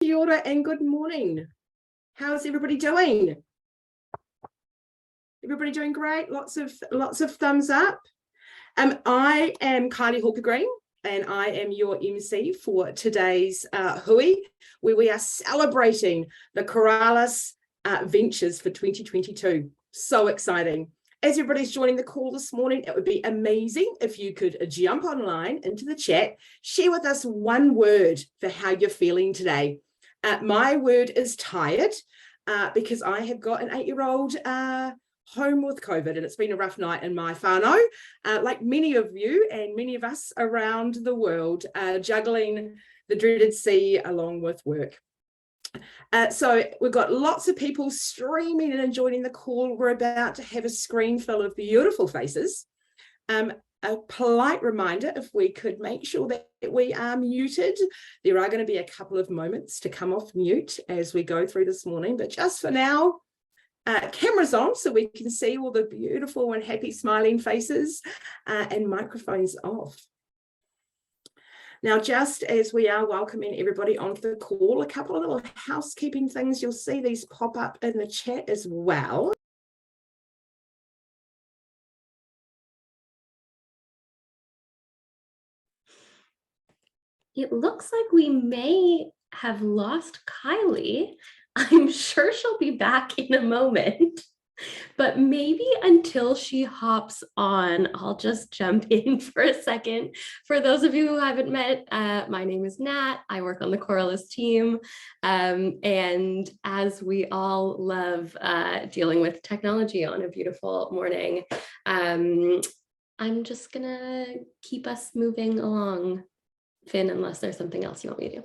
Kia ora and good morning. How's everybody doing? Everybody doing great? Lots of thumbs up. I am Kylie Hawker-Green and I am your MC for today's hui, where we are celebrating the Coralus ventures for 2022. So exciting. As everybody's joining the call this morning, it would be amazing if you could jump online into the chat, share with us one word for how you're feeling today. My word is tired because I have got an 8-year-old home with COVID, and it's been a rough night in my whānau, like many of you and many of us around the world, juggling the dreaded sea along with work. So we've got lots of people streaming and joining the call. We're about to have a screen full of beautiful faces. A polite reminder, if we could make sure that we are muted. There are going to be a couple of moments to come off mute as we go through this morning, but just for now, cameras on so we can see all the beautiful and happy smiling faces, and microphones off. Now, just as we are welcoming everybody onto the call, a couple of little housekeeping things. You'll see these pop up in the chat as well. It looks like we may have lost Kylie. I'm sure she'll be back in a moment, but maybe until she hops on, I'll just jump in for a second. For those of you who haven't met, my name is Nat. I work on the Coralus team. And as we all love dealing with technology on a beautiful morning, I'm just gonna keep us moving along, Finn, unless there's something else you want me to do.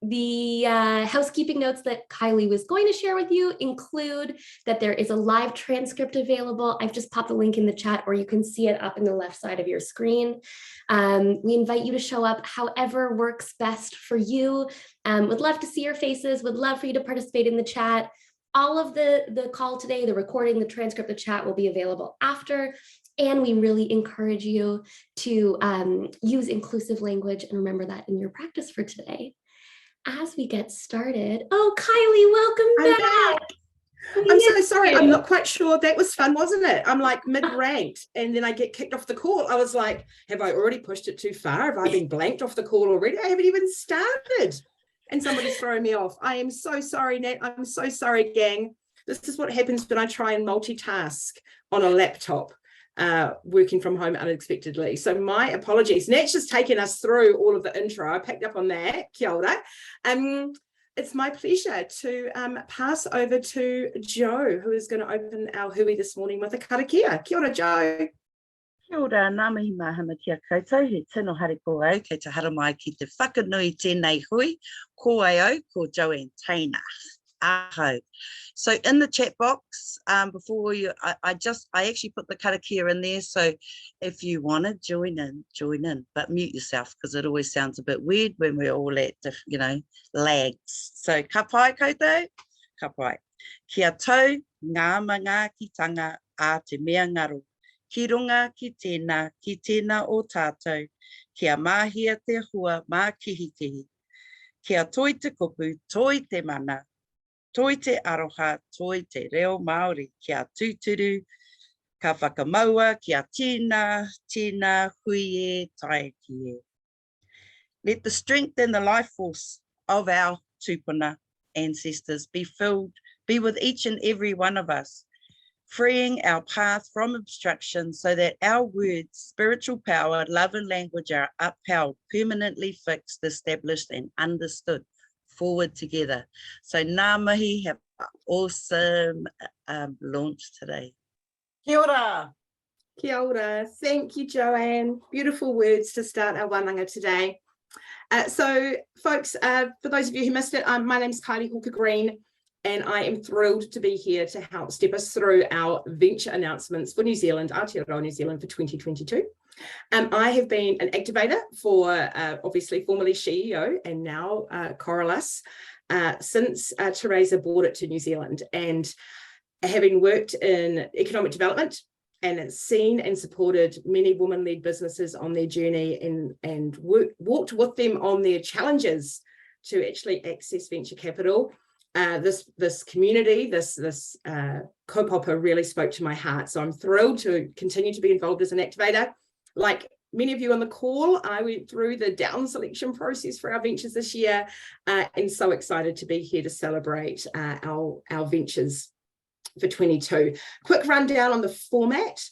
The housekeeping notes that Kylie was going to share with you include that there is a live transcript available. I've just popped a link in the chat, or you can see it up in the left side of your screen. We invite you to show up however works best for you. Would love to see your faces, would love for you to participate in the chat. All of the call today, the recording, the transcript, the chat will be available after. And we really encourage you to use inclusive language and remember that in your practice for today. As we get started, oh, Kylie, welcome back. I'm so sorry. I'm not quite sure. That was fun, wasn't it? I'm like mid-ranked and then I get kicked off the call. I was like, have I already pushed it too far? Have I been blanked off the call already? I haven't even started. And somebody's throwing me off. I am so sorry, Nat. I'm so sorry, gang. This is what happens when I try and multitask on a laptop. Working from home unexpectedly. So my apologies. Nat's just taken us through all of the intro. I picked up on that. Kia ora. It's my pleasure to pass over to Joe, who is going to open our hui this morning with a karakia. Kia ora, Joe. Kia ora, nā mihi mahana tia koutou, he tino hare ko au, kei te hara mai ki te whakanui tēnei hui, ko ai au, ko Joanne Tainer. Aho. So in the chat box, before you, I actually put the karakia in there. So if you want to join in, but mute yourself because it always sounds a bit weird when we're all at, lags. So ka pai koutou, ka pai. Kia tau ngā manga ki tanga a te mea ngaro. Ki runga ki tēnā o tātou. Kia mahia te hua mā kihitihi. Kia toi te kupu, toi te mana. Toi te aroha, toi te reo Māori, kia tūturu, ka whakamaua, kia tīna, hui e, tae ki e. Let the strength and the life force of our tūpuna ancestors be with each and every one of us, freeing our path from obstruction so that our words, spiritual power, love and language are upheld, permanently fixed, established and understood. Forward together. So ngā mihi, have an awesome launch today. Kia ora. Kia ora. Thank you, Joanne. Beautiful words to start our wānanga today. So folks, for those of you who missed it, my name's Kylie Hawker-Green and I am thrilled to be here to help step us through our venture announcements for New Zealand, Aotearoa New Zealand for 2022. I have been an activator for obviously formerly SheEO and now Coralus since Teresa brought it to New Zealand, and having worked in economic development and seen and supported many women-led businesses on their journey and walked with them on their challenges to actually access venture capital. This community, this kaupapa really spoke to my heart. So I'm thrilled to continue to be involved as an activator. Like many of you on the call, I went through the down selection process for our ventures this year, and so excited to be here to celebrate our ventures for 22. Quick rundown on the format.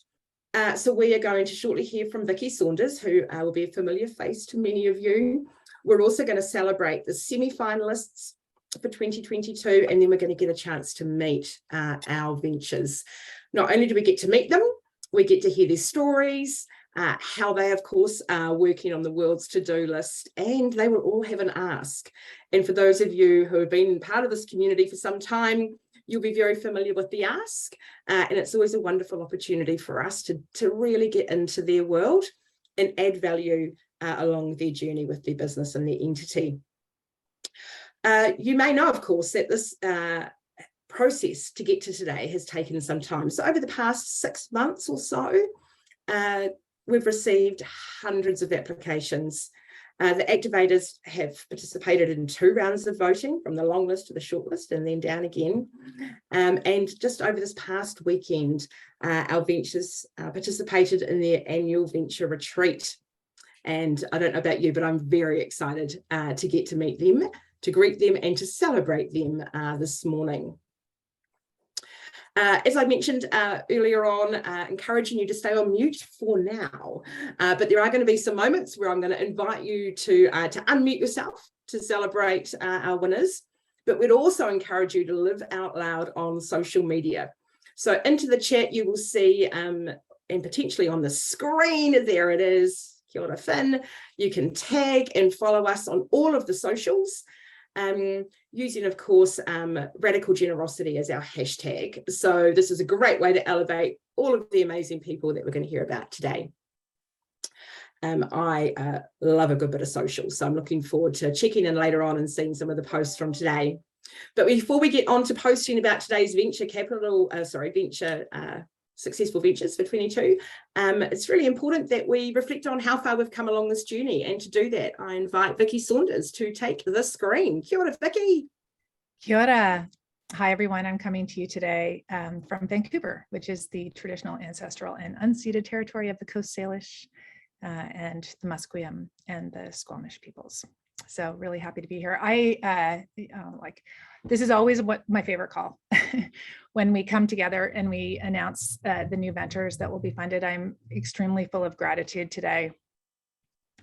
So we are going to shortly hear from Vicky Saunders, who will be a familiar face to many of you. We're also going to celebrate the semi-finalists for 2022, and then we're going to get a chance to meet our ventures. Not only do we get to meet them, we get to hear their stories, how they, of course, are working on the world's to-do list, and they will all have an ask. And for those of you who have been part of this community for some time, you'll be very familiar with the ask, and it's always a wonderful opportunity for us to really get into their world and add value along their journey with their business and their entity. You may know, of course, that this process to get to today has taken some time. So over the past 6 months or so, we've received hundreds of applications. The activators have participated in 2 rounds of voting, from the long list to the short list and then down again. And just over this past weekend, our ventures participated in their annual venture retreat. And I don't know about you, but I'm very excited to get to meet them, to greet them and to celebrate them this morning. As I mentioned earlier on, encouraging you to stay on mute for now, but there are going to be some moments where I'm going to invite you to unmute yourself to celebrate our winners, but we'd also encourage you to live out loud on social media. So into the chat, you will see, and potentially on the screen, there it is, kia ora Finn. You can tag and follow us on all of the socials. Using, of course, radical generosity as our hashtag. So this is a great way to elevate all of the amazing people that we're going to hear about today. I love a good bit of social, so I'm looking forward to checking in later on and seeing some of the posts from today. But before we get on to posting about today's venture successful ventures for 22, it's really important that we reflect on how far we've come along this journey. And to do that, I invite Vicky Saunders to take the screen. Kia ora, Vicky. Kia ora. Hi, everyone. I'm coming to you today from Vancouver, which is the traditional ancestral and unceded territory of the Coast Salish and the Musqueam and the Squamish peoples. So really happy to be here. This is always my favorite call when we come together and we announce the new ventures that will be funded. I'm extremely full of gratitude today,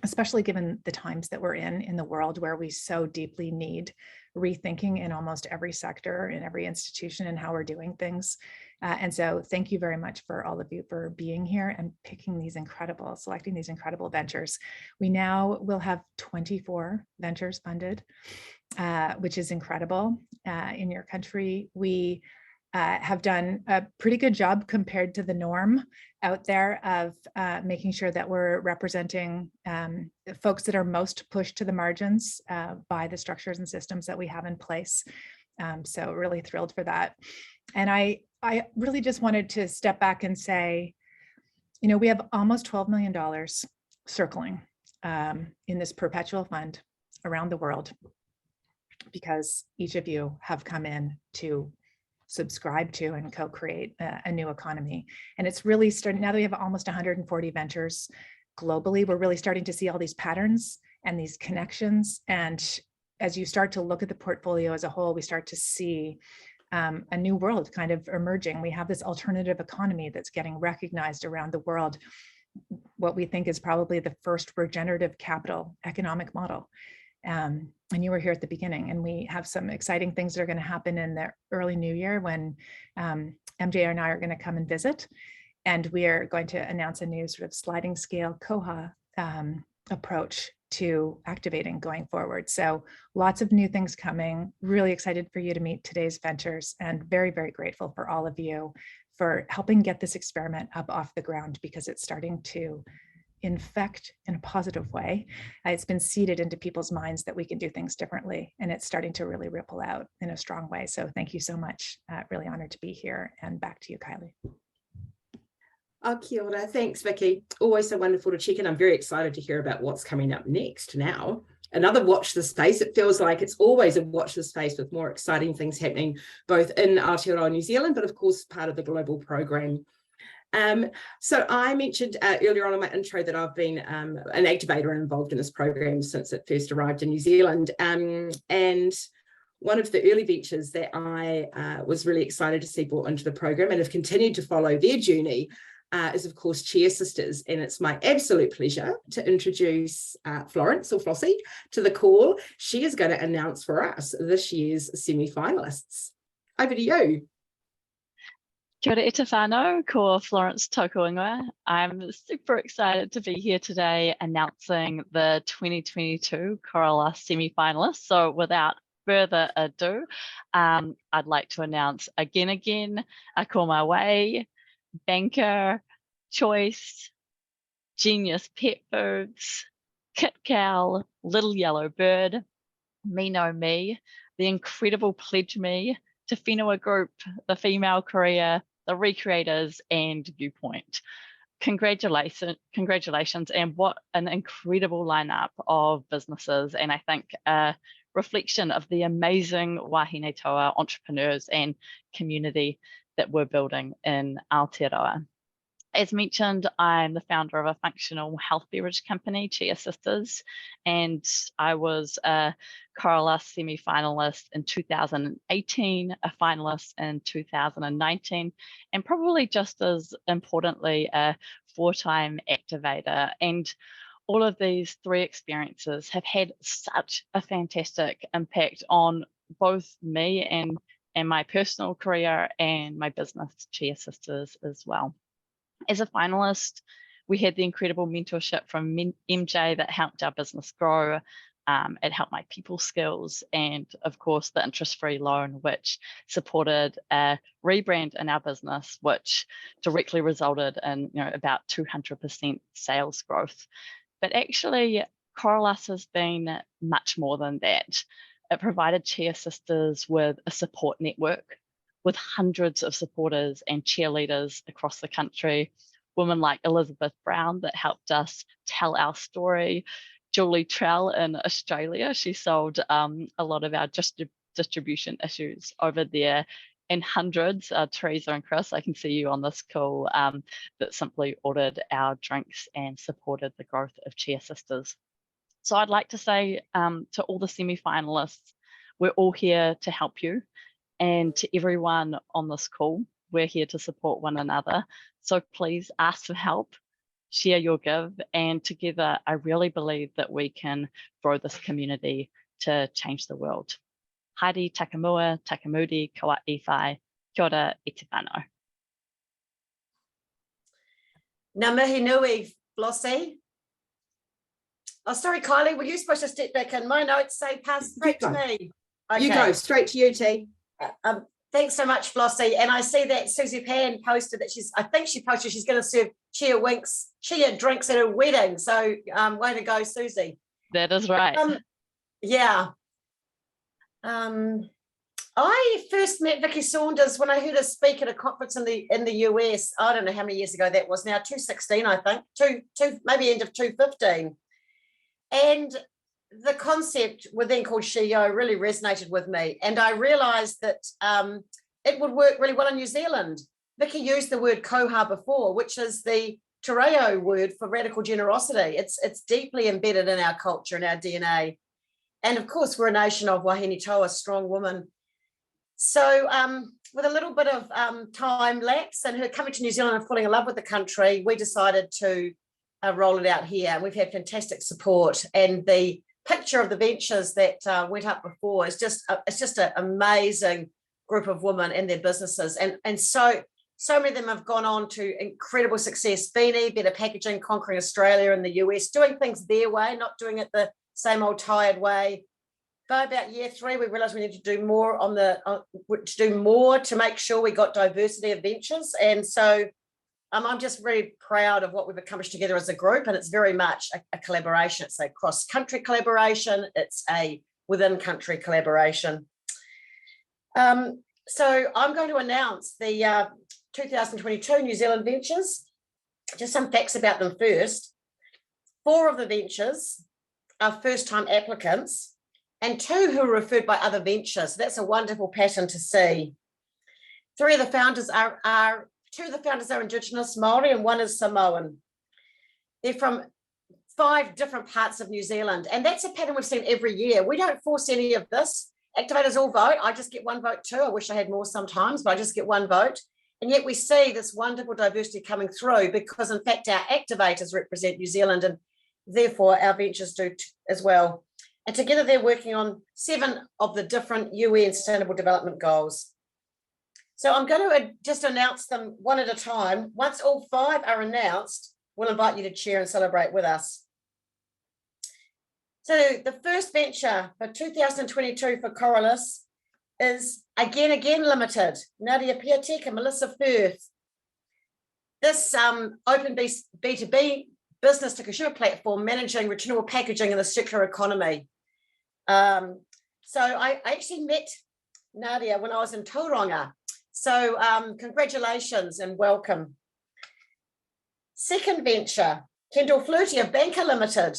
especially given the times that we're in the world, where we so deeply need rethinking in almost every sector, in every institution, and how we're doing things. And so thank you very much for all of you for being here and selecting these incredible ventures. We now will have 24 ventures funded, which is incredible in your country. We have done a pretty good job compared to the norm out there of making sure that we're representing folks that are most pushed to the margins by the structures and systems that we have in place. So really thrilled for that. And I really just wanted to step back and say, we have almost $12 million circling in this perpetual fund around the world, because each of you have come in to subscribe to and co-create a new economy. And it's really starting, now that we have almost 140 ventures globally, we're really starting to see all these patterns and these connections. And as you start to look at the portfolio as a whole, we start to see a new world kind of emerging. We have this alternative economy that's getting recognized around the world, what we think is probably the first regenerative capital economic model. And you were here at the beginning, and we have some exciting things that are going to happen in the early new year when MJ and I are going to come and visit, and we are going to announce a new sort of sliding scale COHA approach to activating going forward. So lots of new things coming. Really excited for you to meet today's ventures, and very, very grateful for all of you for helping get this experiment up off the ground, because it's starting to infect in a positive way. It's been seeded into people's minds that we can do things differently, and it's starting to really ripple out in a strong way. So thank you so much. Really honored to be here, and back to you, Kylie. Oh, kia ora. Thanks, Vicky. Always so wonderful to check in. I'm very excited to hear about what's coming up next now. another watch the space. It feels like it's always a watch the space with more exciting things happening both in Aotearoa New Zealand, but of course part of the global program. So I mentioned earlier on in my intro that I've been an activator and involved in this program since it first arrived in New Zealand. And one of the early ventures that I was really excited to see brought into the program and have continued to follow their journey is, of course, Cheer Sisters. And it's my absolute pleasure to introduce Florence, or Flossie, to the call. She is going to announce for us this year's semi-finalists. Over to you. Kia ora e te whānau, ko Florence Tokuingoa. I'm super excited to be here today announcing the 2022 Coralus semi-finalists. So without further ado, I'd like to announce again, A Ko Mai Way, Banker, Choice, Genius Pet Foods, Kit Cow, Little Yellow Bird, Me Know Me, The Incredible Pledge Me, Te Whenua Group, The Female Career, The Recreators, and Viewpoint. Congratulations, and what an incredible lineup of businesses, and I think a reflection of the amazing Wahine Toa entrepreneurs and community that we're building in Aotearoa. As mentioned, I'm the founder of a functional health beverage company, Cheer Sisters, and I was a Coralus semi-finalist in 2018, a finalist in 2019, and probably just as importantly, a 4-time activator. And all of these 3 experiences have had such a fantastic impact on both me and my personal career and my business, Cheer Sisters, as well. As a finalist, we had the incredible mentorship from MJ that helped our business grow. It helped my people skills, and of course the interest-free loan, which supported a rebrand in our business, which directly resulted in about 200% sales growth. But actually, Coralus has been much more than that. It provided Cheer Sisters with a support network with hundreds of supporters and cheerleaders across the country. Women like Elizabeth Brown that helped us tell our story. Julie Trell in Australia, she solved a lot of our distribution issues over there. And hundreds, Teresa and Chris, I can see you on this call, that simply ordered our drinks and supported the growth of Cheer Sisters. So I'd like to say to all the semi-finalists, we're all here to help you. And to everyone on this call, we're here to support one another. So please ask for help, share your give, and together I really believe that we can grow this community to change the world. Haere takamua, takamudi, kawa iwhai, kia ora e te whānau. Ngā mihi nui, Flossie. Oh, sorry, Kylie, were you supposed to step back in? My notes say pass straight to me. Okay. You go, straight to you, T. Thanks so much, Flossie. And I see that Susie Pan posted that I think she posted she's going to serve cheer drinks at her wedding. So way to go, Susie. That is right. Yeah. I first met Vicky Saunders when I heard her speak at a conference in the US. I don't know how many years ago that was now, 2016, I think, maybe end of 2015. And the concept within called SheEO really resonated with me. And I realized that it would work really well in New Zealand. Vicky used the word koha before, which is the te reo word for radical generosity. It's deeply embedded in our culture and our DNA. And of course, we're a nation of wahine toa, strong women. So with a little bit of time lapse and her coming to New Zealand and falling in love with the country, we decided to roll it out here. And we've had fantastic support. And the picture of the ventures that went up before is just an amazing group of women and their businesses. And so many of them have gone on to incredible success. Beanie, Better Packaging, conquering Australia and the US, doing things their way, not doing it the same old tired way. By about year 3, we realized we need to do more to make sure we got diversity of ventures. And so I'm just really proud of what we've accomplished together as a group. And it's very much a collaboration. It's a cross-country collaboration. It's a within-country collaboration. So I'm going to announce the 2022 New Zealand ventures. Just some facts about them first. 4 of the ventures are first-time applicants and 2 who are referred by other ventures. So that's a wonderful pattern to see. 2 of the founders are Indigenous Maori and 1 is Samoan. They're from 5 different parts of New Zealand, and that's a pattern we've seen every year. We don't force any of this. Activators all vote. I just get 1 vote too. I wish I had more sometimes, but I just get 1 vote. And yet we see this wonderful diversity coming through because, in fact, our activators represent New Zealand and therefore our ventures do as well. And together they're working on 7 of the different UN Sustainable Development Goals. So I'm going to just announce them one at a time. Once all 5 are announced, we'll invite you to cheer and celebrate with us. So the first venture for 2022 for Coralus is Again Limited, Nadia Piatek and Melissa Firth. This open B2B business to consumer platform managing returnable packaging in the circular economy. So I actually met Nadia when I was in Tauranga. So congratulations and welcome. Second venture, Kendall Flirty of Banker Limited.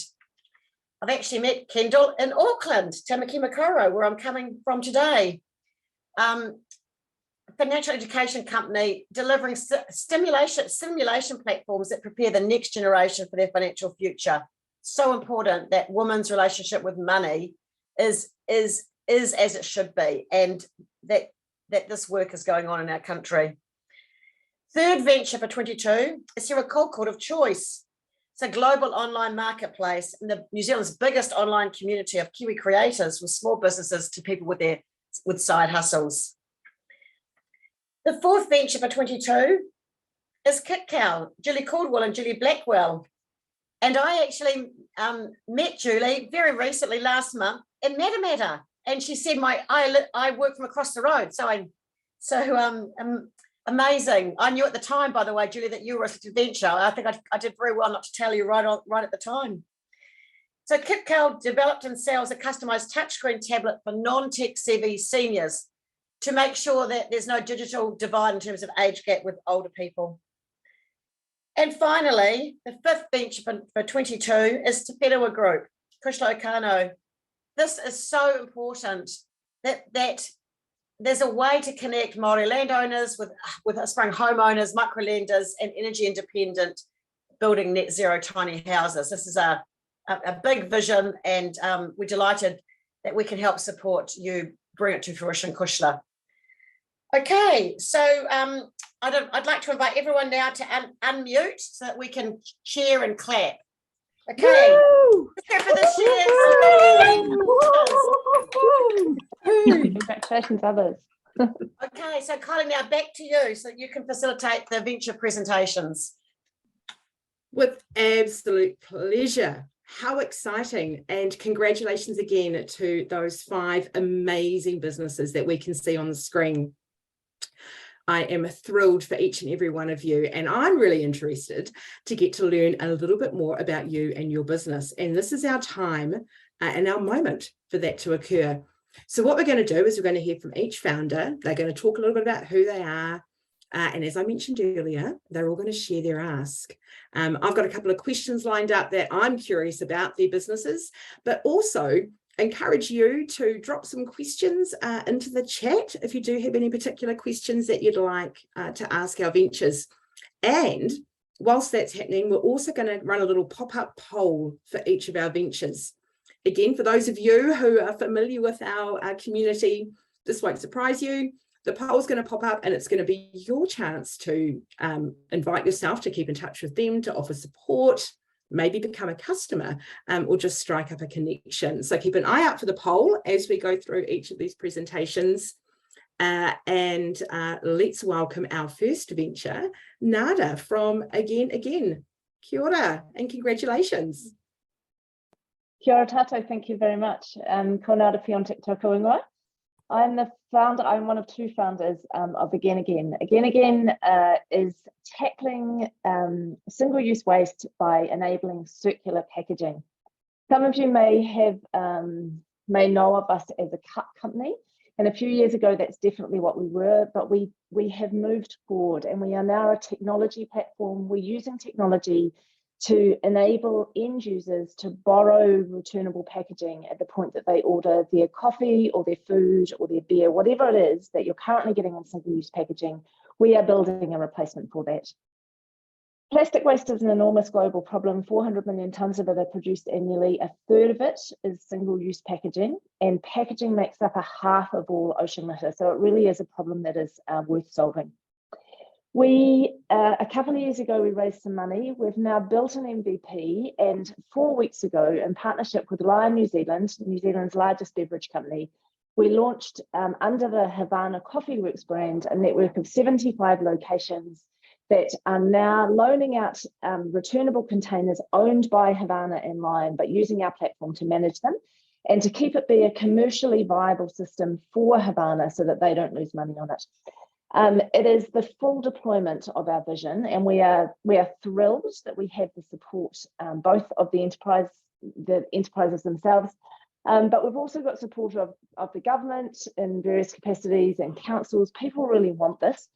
I've actually met Kendall in Auckland, Tamaki Makaurau, where I'm coming from today. Financial education company delivering simulation platforms that prepare the next generation for their financial future. So important that women's relationship with money is as it should be, and that this work is going on in our country. Third venture for 22 is Sarah Colcourt of Choice. It's a global online marketplace and the New Zealand's biggest online community of Kiwi creators, from small businesses to people with side hustles. The fourth venture for 22 is KitCow, Julie Caldwell and Julie Blackwell. And I actually met Julie very recently last month in Matamata, and she said I work from across the road. Amazing. I knew at the time, by the way, Julie, that you were a venture. I think I did very well not to tell you right at the time. So KitCow developed and sells a customized touchscreen tablet for non-tech savvy seniors to make sure that there's no digital divide in terms of age gap with older people. And finally, the fifth venture for 22 is Te Whenua Group, Krishna Okano. This is so important that there's a way to connect Māori landowners with aspiring homeowners, microlenders, and energy independent building net zero tiny houses. This is a big vision, and we're delighted that we can help support you bring it to fruition, Kushla. Okay, so I'd like to invite everyone now to unmute so that we can cheer and clap. Okay, let's go for the cheers. Congratulations, others. Okay, so Kylie, now back to you so that you can facilitate the venture presentations. With absolute pleasure. How exciting, and congratulations again to those 5 amazing businesses that we can see on the screen. I am thrilled for each and every one of you, and I'm really interested to get to learn a little bit more about you and your business. And this is our time and our moment for that to occur. So what we're going to do is we're going to hear from each founder. They're going to talk a little bit about who they are. And as I mentioned earlier, they're all going to share their ask. I've got a couple of questions lined up that I'm curious about their businesses, but also encourage you to drop some questions into the chat if you do have any particular questions that you'd like to ask our ventures. And whilst that's happening, we're also going to run a little pop-up poll for each of our ventures. Again, for those of you who are familiar with our community, this won't surprise you. The poll is going to pop up, and it's going to be your chance to invite yourself to keep in touch with them, to offer support, maybe become a customer, or just strike up a connection. So keep an eye out for the poll as we go through each of these presentations. And let's welcome our first venture, Nada from Again. Kia ora and congratulations. Kia ora tātou, thank you very much. Ko Nada Whiontek tōku ingoa. I'm the founder, I'm one of 2 founders of Again. Again is tackling single-use waste by enabling circular packaging. Some of you may know of us as a cup company, and a few years ago that's definitely what we were, but we have moved forward and we are now a technology platform. We're using technology to enable end users to borrow returnable packaging at the point that they order their coffee or their food or their beer, whatever it is that you're currently getting in single-use packaging. We are building a replacement for that. Plastic waste is an enormous global problem. 400 million tonnes of it are produced annually. A third of it is single-use packaging, and packaging makes up a half of all ocean litter. So it really is a problem that is worth solving. We, a couple of years ago, we raised some money. We've now built an MVP, and 4 weeks ago, in partnership with Lion New Zealand, New Zealand's largest beverage company, we launched under the Havana Coffee Works brand, a network of 75 locations that are now loaning out returnable containers owned by Havana and Lion, but using our platform to manage them and to keep it be a commercially viable system for Havana so that they don't lose money on it. It is the full deployment of our vision, and we are thrilled that we have the support both of the enterprises themselves, but we've also got support of the government in various capacities and councils. People really want this.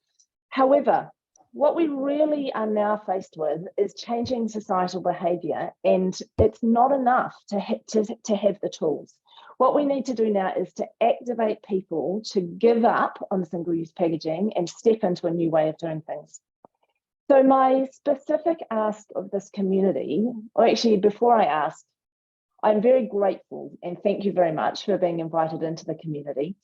However, what we really are now faced with is changing societal behaviour, and it's not enough to have the tools. What we need to do now is to activate people to give up on single-use packaging and step into a new way of doing things. So my specific ask of this community, or actually before I ask, I'm very grateful and thank you very much for being invited into the community.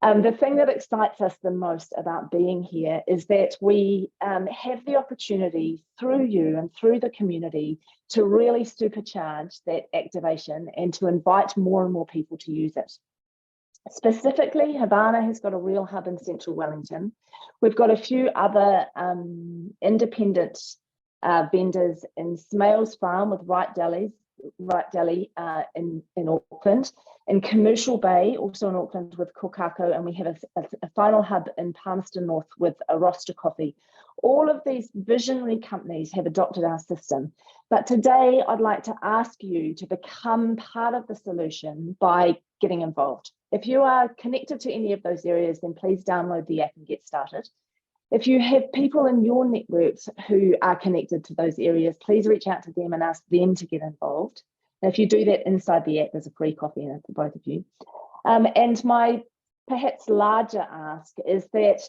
The thing that excites us the most about being here is that we have the opportunity through you and through the community to really supercharge that activation and to invite more and more people to use it. Specifically, Havana has got a real hub in central Wellington. We've got a few other independent vendors in Smales Farm with Right Deli in Auckland, in Commercial Bay, also in Auckland with Kokako, and we have a final hub in Palmerston North with a Roster Coffee. All of these visionary companies have adopted our system, but today I'd like to ask you to become part of the solution by getting involved. If you are connected to any of those areas, then please download the app and get started. If you have people in your networks who are connected to those areas, please reach out to them and ask them to get involved. And if you do that inside the app, there's a free coffee in it for both of you. And my perhaps larger ask is that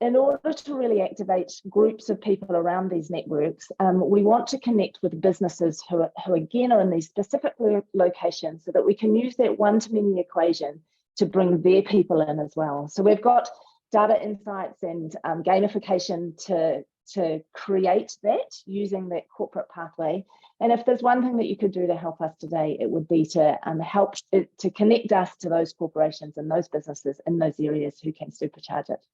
in order to really activate groups of people around these networks, we want to connect with businesses who again are in these specific locations so that we can use that one-to-many equation to bring their people in as well. So we've got data insights and gamification to create that using that corporate pathway. And if there's one thing that you could do to help us today, it would be to help to connect us to those corporations and those businesses in those areas who can supercharge it.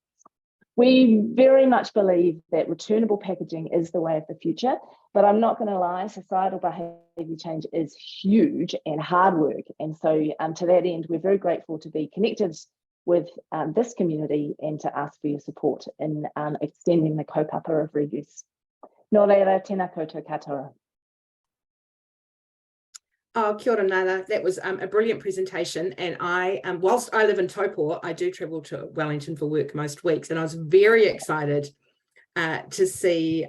We very much believe that returnable packaging is the way of the future, but I'm not going to lie, societal behaviour change is huge and hard work. And so to that end, we're very grateful to be connected with this community and to ask for your support in extending the kaupapa of reuse. Nō reira, tēnā koutou katoa. Oh, kia ora Nana. That was a brilliant presentation. And I, whilst I live in Taupo, I do travel to Wellington for work most weeks. And I was very excited to see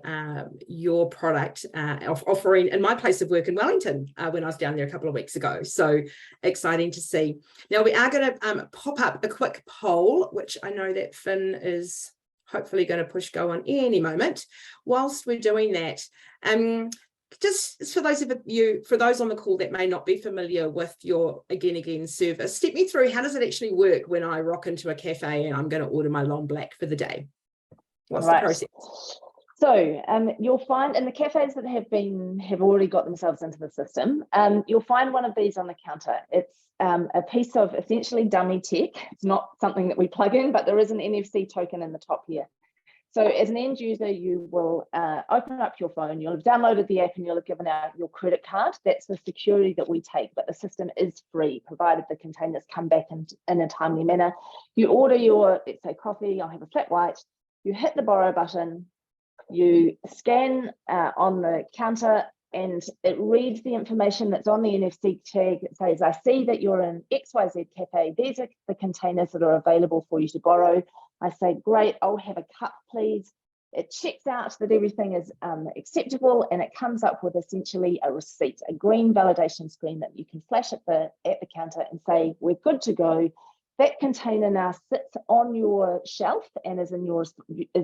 your product offering in my place of work in Wellington when I was down there a couple of weeks ago. So exciting to see. Now we are going to pop up a quick poll, which I know that Finn is hopefully going to push go on any moment. Whilst we're doing that, just for those of you, for those on the call that may not be familiar with your again service, step me through, how does it actually work when I rock into a cafe and I'm going to order my long black for the day? What's the process? So you'll find in the cafes that have already got themselves into the system, you'll find one of these on the counter. It's a piece of essentially dummy tech. It's not something that we plug in, but there is an NFC token in the top here. So as an end user, you will open up your phone, you'll have downloaded the app and you'll have given out your credit card. That's the security that we take, but the system is free, provided the containers come back in a timely manner. You order your, let's say, coffee, I'll have a flat white, you hit the borrow button, you scan on the counter and it reads the information that's on the NFC tag. It says, I see that you're in XYZ Cafe. These are the containers that are available for you to borrow. I say, great, I'll have a cup, please. It checks out that everything is acceptable, and it comes up with essentially a receipt, a green validation screen that you can flash at the counter and say, we're good to go. That container now sits on your shelf and is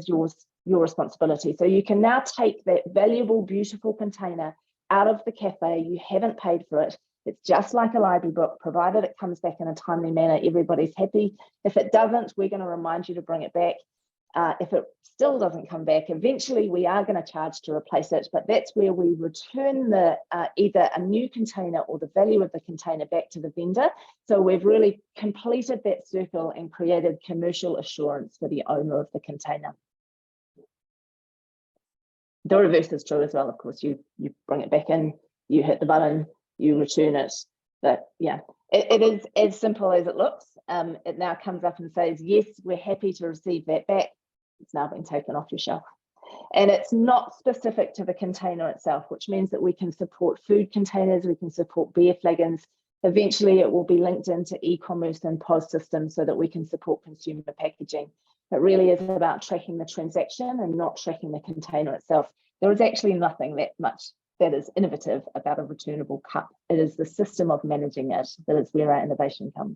your responsibility. So you can now take that valuable, beautiful container out of the cafe. You haven't paid for it. It's just like a library book, provided it comes back in a timely manner, everybody's happy. If it doesn't, we're going to remind you to bring it back. If it still doesn't come back, eventually we are going to charge to replace it, but that's where we return the either a new container or the value of the container back to the vendor. So we've really completed that circle and created commercial assurance for the owner of the container. The reverse is true as well, of course. You bring it back in, you hit the button, you return it. But yeah, it is as simple as it looks. It now comes up and says, yes, we're happy to receive that back. It's now been taken off your shelf. And it's not specific to the container itself, which means that we can support food containers, we can support beer flagons. Eventually, it will be linked into e-commerce and POS systems so that we can support consumer packaging. It really is about tracking the transaction and not tracking the container itself. There is actually nothing that much that is innovative about a returnable cup. It is the system of managing it that is where our innovation comes.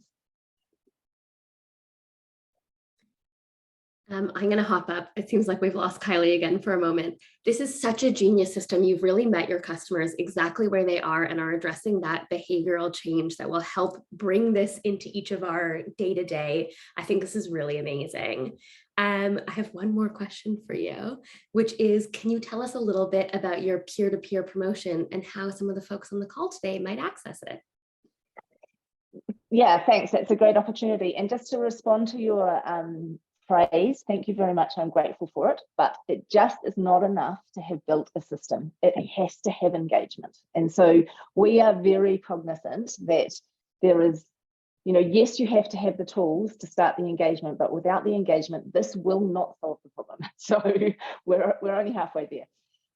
I'm going to hop up. It seems like we've lost Kylie again for a moment. This is such a genius system. You've really met your customers exactly where they are and are addressing that behavioral change that will help bring this into each of our day-to-day. I think this is really amazing. I have one more question for you, which is, can you tell us a little bit about your peer-to-peer promotion and how some of the folks on the call today might access it? Yeah, thanks. That's a great opportunity. And just to respond to your phrase, thank you very much. I'm grateful for it, but it just is not enough to have built a system. It has to have engagement. And so we are very cognizant that there is, yes, you have to have the tools to start the engagement, but without the engagement, this will not solve the problem. So we're only halfway there.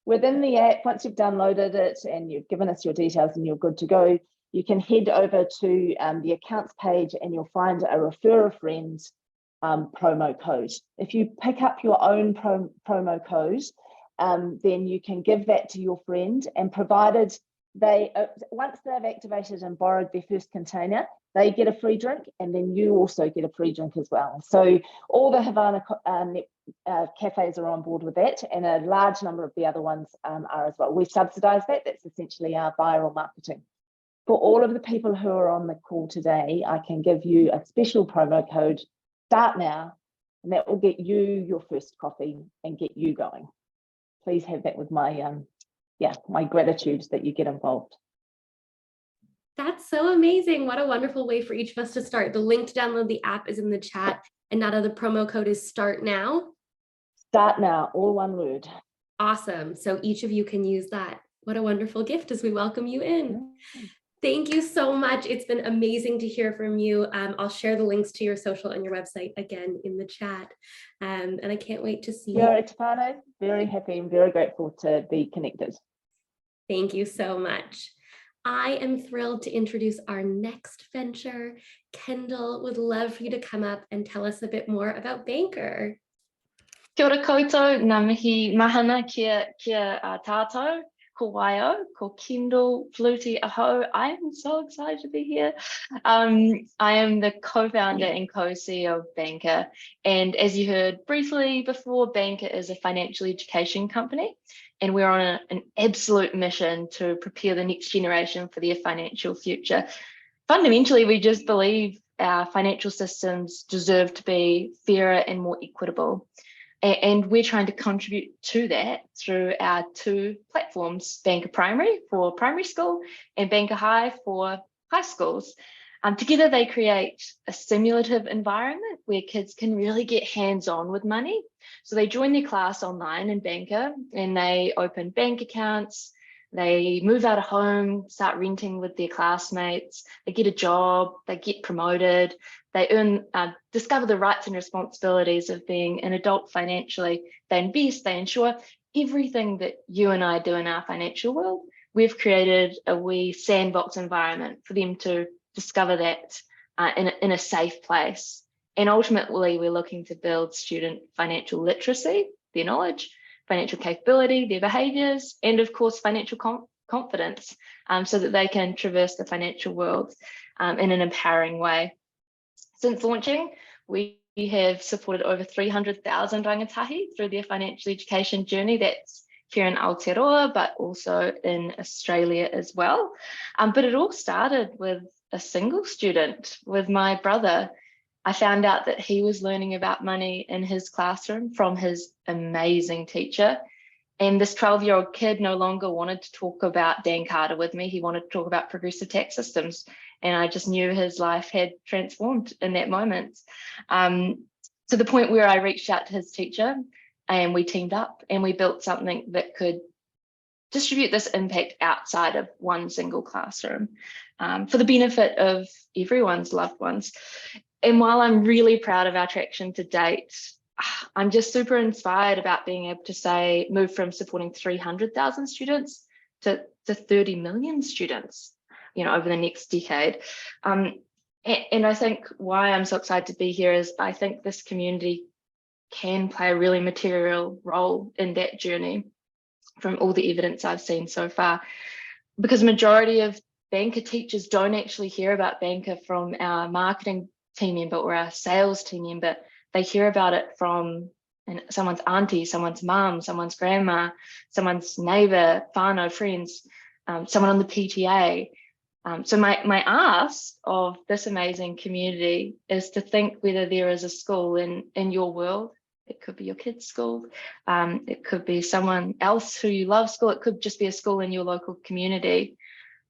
Within the app, once you've downloaded it and you've given us your details and you're good to go, you can head over to the accounts page and you'll find a refer a friend promo code. If you pick up your own promo code, then you can give that to your friend, and provided they, once they've activated and borrowed their first container, they get a free drink, and then you also get a free drink as well. So all the Havana cafes are on board with that, and a large number of the other ones are as well. We subsidize that. That's essentially our viral marketing. For all of the people who are on the call today, I can give you a special promo code, start now, and that will get you your first coffee and get you going. Please have that with my my gratitude that you get involved. That's so amazing. What a wonderful way for each of us to start. The link to download the app is in the chat, and that other promo code is start now. Start now, all one word. Awesome. So each of you can use that. What a wonderful gift as we welcome you in. Thank you so much. It's been amazing to hear from you. I'll share the links to your social and your website again in the chat. And I can't wait to see you. Tepano, very happy and very grateful to be connected. Thank you so much. I am thrilled to introduce our next venture. Kendall would love for you to come up and tell us a bit more about Banker. Kia ora koutou, ngā mihi mahana kia tātou, ko waio, ko Kendall, Flutie, aho. I am so excited to be here. I am the co-founder and co-CEO of Banker. And as you heard briefly before, Banker is a financial education company. And we're on an absolute mission to prepare the next generation for their financial future. Fundamentally, we just believe our financial systems deserve to be fairer and more equitable. And we're trying to contribute to that through our two platforms, Banker Primary for primary school and Banker High for high schools. Together, they create a simulative environment where kids can really get hands-on with money. So they join their class online in Banker and they open bank accounts, they move out of home, start renting with their classmates, they get a job, they get promoted, they discover the rights and responsibilities of being an adult financially, they invest, they ensure everything that you and I do in our financial world. We've created a wee sandbox environment for them to discover that in a safe place. And ultimately, we're looking to build student financial literacy their knowledge, financial capability, their behaviors, and of course, financial confidence, so that they can traverse the financial world in an empowering way. Since launching, we have supported over 300,000 rangatahi through their financial education journey. That's here in Aotearoa, but also in Australia as well. But it all started with a single student, with my brother. I found out that he was learning about money in his classroom from his amazing teacher. And this 12-year-old kid no longer wanted to talk about Dan Carter with me. He wanted to talk about progressive tax systems. And I just knew his life had transformed in that moment. To the point where I reached out to his teacher and we teamed up and we built something that could distribute this impact outside of one single classroom for the benefit of everyone's loved ones. And while I'm really proud of our traction to date, I'm just super inspired about being able to say, move from supporting 300,000 students to 30 million students, over the next decade. And I think why I'm so excited to be here is I think this community can play a really material role in that journey from all the evidence I've seen so far, because majority of banker teachers don't actually hear about banker from our marketing team member or our sales team member. They hear about it from someone's auntie, someone's mum, someone's grandma, someone's neighbor, whānau, friends, someone on the PTA. So my ask of this amazing community is to think whether there is a school in your world. It could be your kid's school. It could be someone else who you love school. It could just be a school in your local community.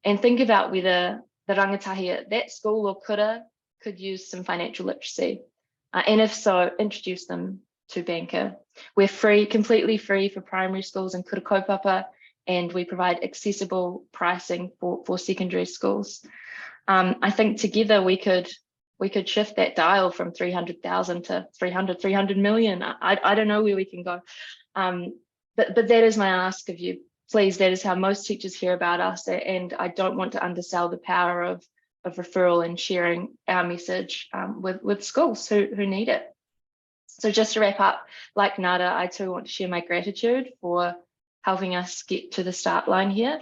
And think about whether the rangatahi at that school or kura could use some financial literacy. And if so, introduce them to banker. We're free, completely free for primary schools and kura kaupapa, and we provide accessible pricing for secondary schools. I think together we could shift that dial from 300,000 to 300 million. I don't know where we can go, but that is my ask of you. Please, that is how most teachers hear about us, and I don't want to undersell the power of referral and sharing our message with schools who need it. So just to wrap up, like Nada, I too want to share my gratitude for helping us get to the start line here.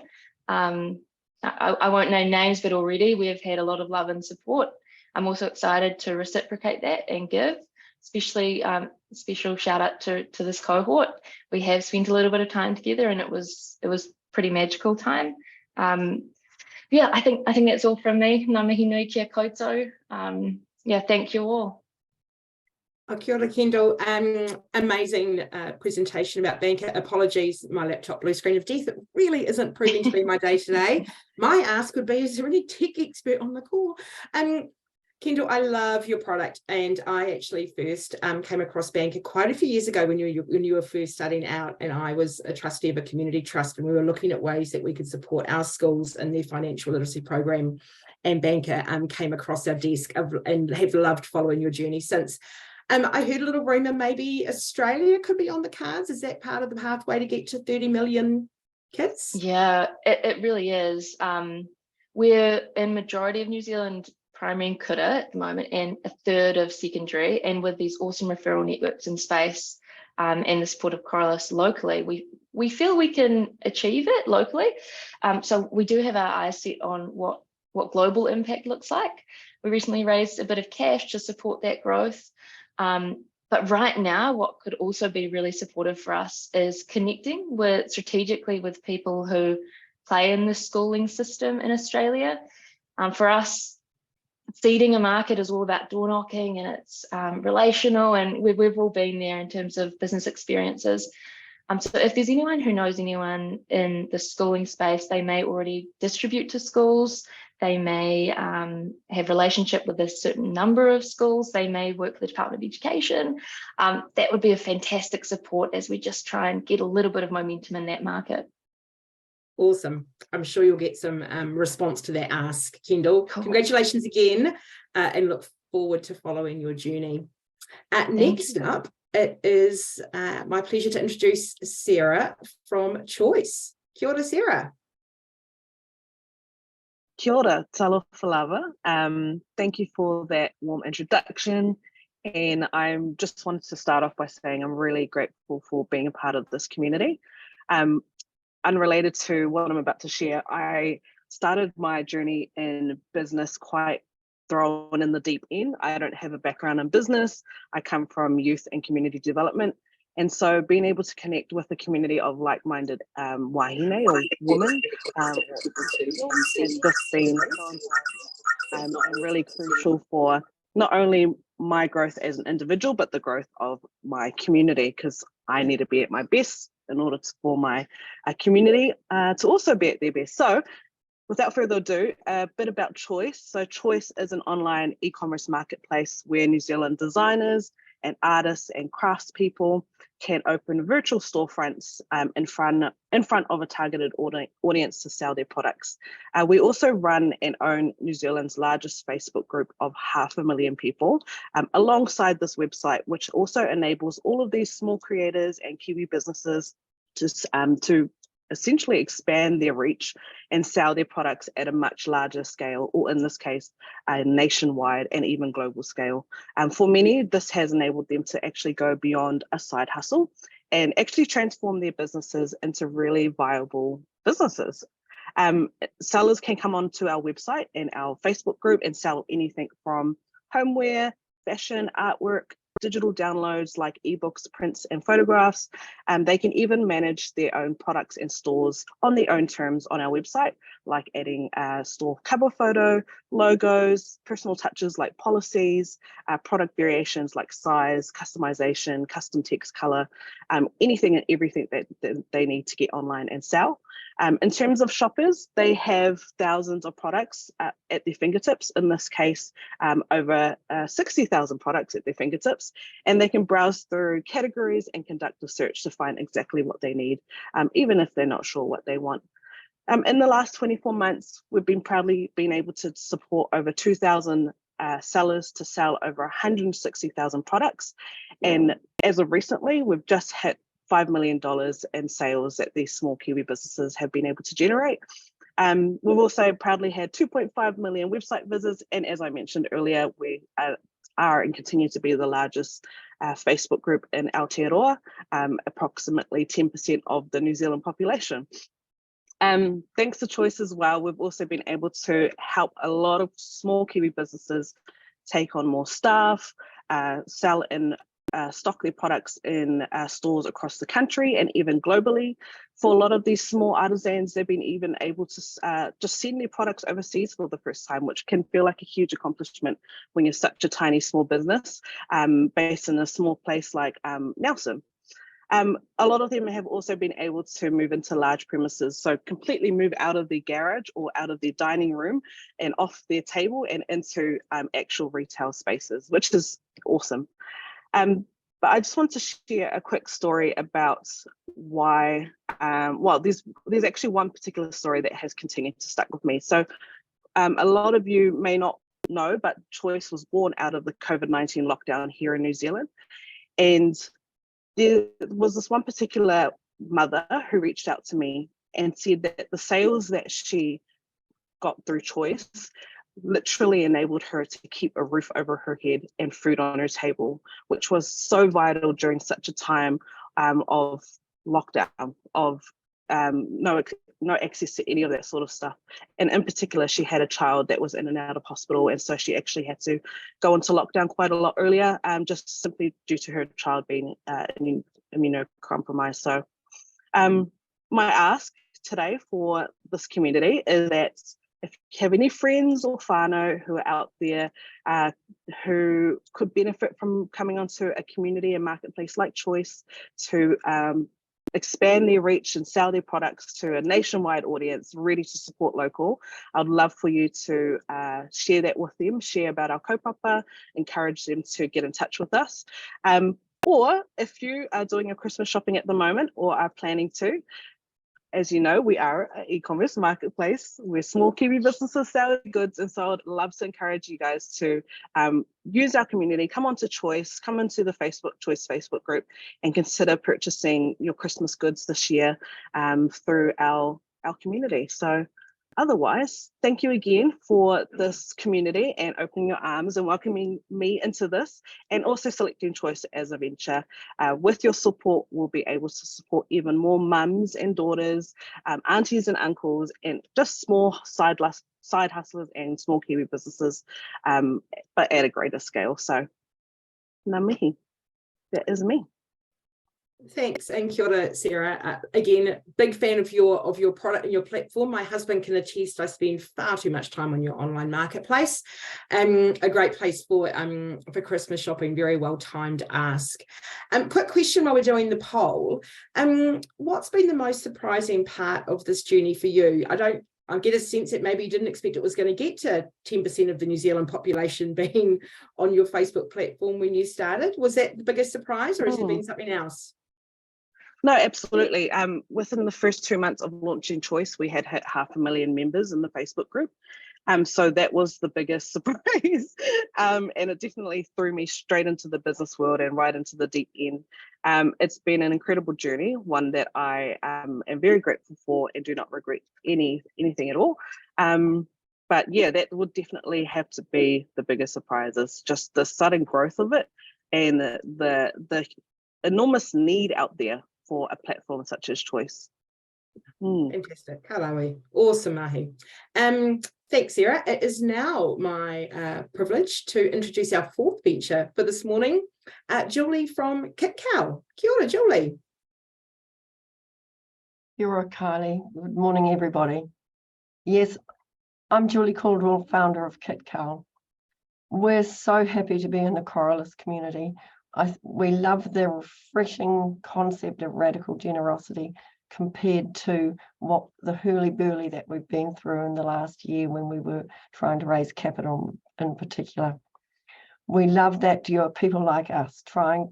I won't name names, but already we've had a lot of love and support. I'm also excited to reciprocate that and give, especially special shout out to this cohort. We have spent a little bit of time together and it was pretty magical time. Yeah, I think that's all from me. Ngā mihi nui kia koutou. Yeah, thank you all. Kia ora, Kendall. Amazing presentation about banker. Apologies, my laptop blue screen of death. It really isn't proving to be my day today. My ask would be, is there any tech expert on the call? Kendall, I love your product, and I actually first came across banker quite a few years ago when you were first starting out, and I was a trustee of a community trust, and we were looking at ways that we could support our schools and their financial literacy program, and banker came across our desk and have loved following your journey since. I heard a little rumor maybe Australia could be on the cards. Is that part of the pathway to get to 30 million kids? Yeah, it really is. We're in majority of New Zealand primary and kura at the moment, and a third of secondary, and with these awesome referral networks in space and the support of Coralus locally, we feel we can achieve it locally. So we do have our eyes set on what global impact looks like. We recently raised a bit of cash to support that growth. But right now, what could also be really supportive for us is connecting strategically with people who play in the schooling system in Australia. For us, seeding a market is all about door knocking, and it's relational, and we've all been there in terms of business experiences. So if there's anyone who knows anyone in the schooling space, they may already distribute to schools, they may have relationship with a certain number of schools, they may work for the Department of Education. That would be a fantastic support as we just try and get a little bit of momentum in that market. Awesome. I'm sure you'll get some response to that ask, Kendall. Cool. Congratulations again, and look forward to following your journey. Next up, it is my pleasure to introduce Sarah from Choice. Kia ora, Sarah. Kia ora, talofa lava. Thank you for that warm introduction. And I'm just wanted to start off by saying I'm really grateful for being a part of this community. Unrelated to what I'm about to share, I started my journey in business quite thrown in the deep end. I don't have a background in business. I come from youth and community development. And so being able to connect with a community of like-minded wahine or women has just been really crucial for not only my growth as an individual, but the growth of my community, because I need to be at my best in order for my community to also be at their best. So without further ado, a bit about Choice. So Choice is an online e-commerce marketplace where New Zealand designers and artists and craftspeople can open virtual storefronts in front of a targeted audience to sell their products. We also run and own New Zealand's largest Facebook group of 500,000 people alongside this website, which also enables all of these small creators and Kiwi businesses to essentially expand their reach and sell their products at a much larger scale, or in this case, a nationwide and even global scale. For many, this has enabled them to actually go beyond a side hustle and actually transform their businesses into really viable businesses. Sellers can come onto our website and our Facebook group and sell anything from homeware, fashion, artwork, digital downloads like ebooks, prints, and photographs. They can even manage their own products and stores on their own terms on our website, like adding a store cover photo, logos, personal touches like policies, product variations like size, customization, custom text, color, anything and everything that they need to get online and sell. In terms of shoppers, they have thousands of products at their fingertips, in this case, over 60,000 products at their fingertips, and they can browse through categories and conduct a search to find exactly what they need, even if they're not sure what they want. In the last 24 months, we've been proudly been able to support over 2,000 sellers to sell over 160,000 products. And as of recently, we've just hit $5 million in sales that these small Kiwi businesses have been able to generate. We've also proudly had 2.5 million website visits. And as I mentioned earlier, we are and continue to be the largest Facebook group in Aotearoa, approximately 10% of the New Zealand population. Thanks to Choice as well, we've also been able to help a lot of small Kiwi businesses take on more staff, sell and stock their products in stores across the country and even globally. For a lot of these small artisans, they've been even able to just send their products overseas for the first time, which can feel like a huge accomplishment when you're such a tiny small business based in a small place like Nelson. A lot of them have also been able to move into large premises, so completely move out of their garage or out of their dining room and off their table and into actual retail spaces, which is awesome. But I just want to share a quick story about why, well, there's actually one particular story that has continued to stick with me. So a lot of you may not know, but Choice was born out of the COVID-19 lockdown here in New Zealand. And there was this one particular mother who reached out to me and said that the sales that she got through Choice literally enabled her to keep a roof over her head and food on her table, which was so vital during such a time of lockdown, of no access to any of that sort of stuff. And in particular, she had a child that was in and out of hospital, and so she actually had to go into lockdown quite a lot earlier, just simply due to her child being immunocompromised. So my ask today for this community is that if you have any friends or whānau who are out there who could benefit from coming onto a community and marketplace like Choice to expand their reach and sell their products to a nationwide audience ready to support local, I'd love for you to share that with them, share about our kaupapa, encourage them to get in touch with us. Or if you are doing your Christmas shopping at the moment or are planning to, as you know, we are an e-commerce marketplace where small Kiwi businesses sell goods, and so I'd love to encourage you guys to use our community, come onto Choice, come into the Choice Facebook group, and consider purchasing your Christmas goods this year through our community. So otherwise, thank you again for this community and opening your arms and welcoming me into this, and also selecting Choice as a venture. With your support, we'll be able to support even more mums and daughters, aunties and uncles, and just small side hustlers and small Kiwi businesses, but at a greater scale. So, ngā mihi, that is me. Thanks, and kia ora, Sarah. Again, big fan of your product and your platform. My husband can attest I spend far too much time on your online marketplace. A great place for Christmas shopping. Very well timed ask. Quick question while we're doing the poll. What's been the most surprising part of this journey for you? I get a sense that maybe you didn't expect it was going to get to 10% of the New Zealand population being on your Facebook platform when you started. Was that the biggest surprise, or has it been something else? No, absolutely. Within the first 2 months of launching Choice, we had hit 500,000 members in the Facebook group. So that was the biggest surprise. And it definitely threw me straight into the business world and right into the deep end. It's been an incredible journey, one that I am very grateful for and do not regret anything at all. But yeah, that would definitely have to be the biggest surprises, just the sudden growth of it and the enormous need out there for a platform such as Choice. Fantastic. Karawi. Awesome, mahi. Thanks, Sarah. It is now my privilege to introduce our fourth venture for this morning, Julie from KitCal. Kia ora, Julie. Kia ora, Kylie. Good morning, everybody. Yes, I'm Julie Caldwell, founder of KitCal. We're so happy to be in the Coralus community. We love the refreshing concept of radical generosity compared to what the hurly-burly that we've been through in the last year when we were trying to raise capital in particular. We love that you're people like us,